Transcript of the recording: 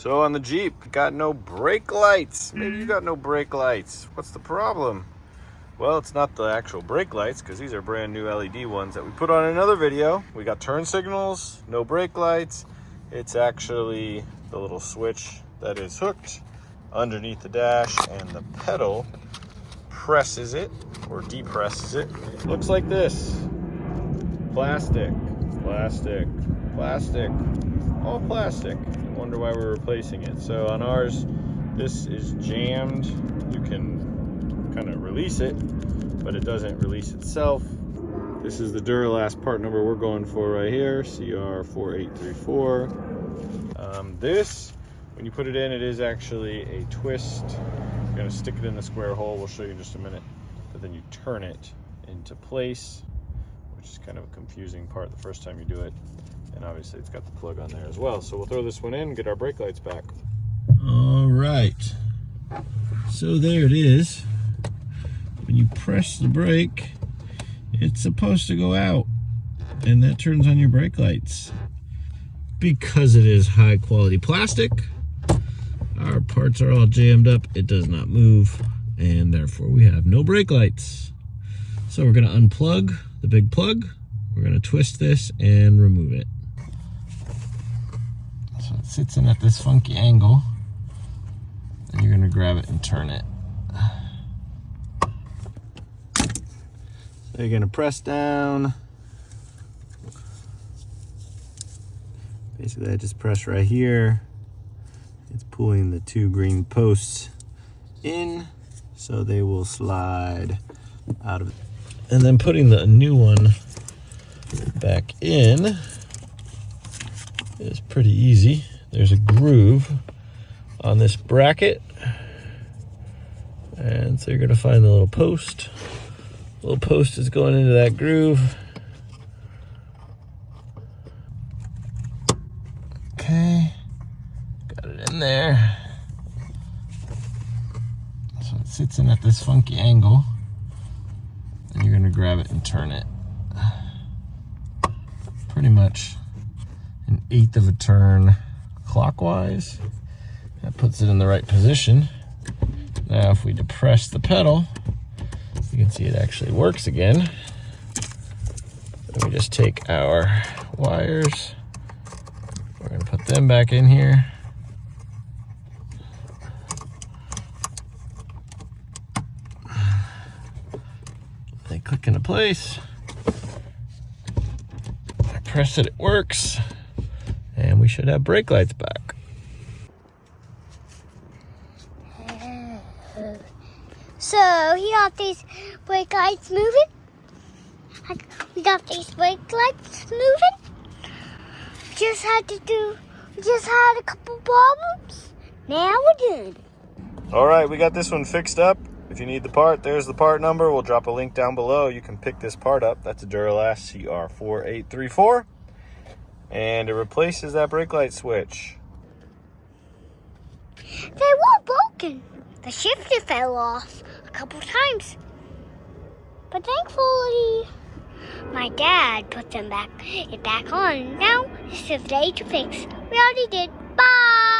So on the Jeep, got no brake lights. Maybe you got no brake lights. What's the problem? Well, it's not the actual brake lights, because these are brand new LED ones that we put on another video. We got turn signals, no brake lights. It's actually the little switch that is hooked underneath the dash, and the pedal presses it or depresses it. Looks like this. Plastic, plastic, plastic, all plastic. Wonder why we're replacing it. So on ours, this is jammed. You can kind of release it, but it doesn't release itself. This is the Duralast part number we're going for right here, CR4834. This, when you put it in, it is actually a twist. You're gonna stick it in the square hole. We'll show you in just a minute. But then you turn it into place, which is kind of a confusing part the first time you do it. And obviously it's got the plug on there as well. So we'll throw this one in and get our brake lights back. All right. So there it is. When you press the brake, it's supposed to go out. And that turns on your brake lights. Because it is high quality plastic, our parts are all jammed up. It does not move. And therefore we have no brake lights. So we're going to unplug the big plug. We're going to twist this and remove it. So it sits in at this funky angle, and you're going to grab it and turn it. So you're going to press down. Basically I just press right here. It's pulling the two green posts in, so they will slide out of it. And then putting the new one back in is pretty easy. There's a groove on this bracket, and so you're going to find the little post. The little post is going into that groove. Okay, got it in there. So it sits in at this funky angle, and you're going to grab it and turn it. Pretty much 1/8 of a turn clockwise. That puts it in the right position. Now if we depress the pedal, you can see it actually works again. Then we just take our wires, we're going to put them back in here. They click into place. Press it, it works, and we should have brake lights back. So you got these brake lights moving. We got these brake lights moving. Just had a couple problems. Now we're good. All right, we got this one fixed up. If you need the part, there's the part number. We'll drop a link down below. You can pick this part up. That's a Duralast CR4834. And it replaces that brake light switch. They were broken. The shifter fell off a couple times. But thankfully, my dad put it back on. Now it's just ready to fix. We already did. Bye!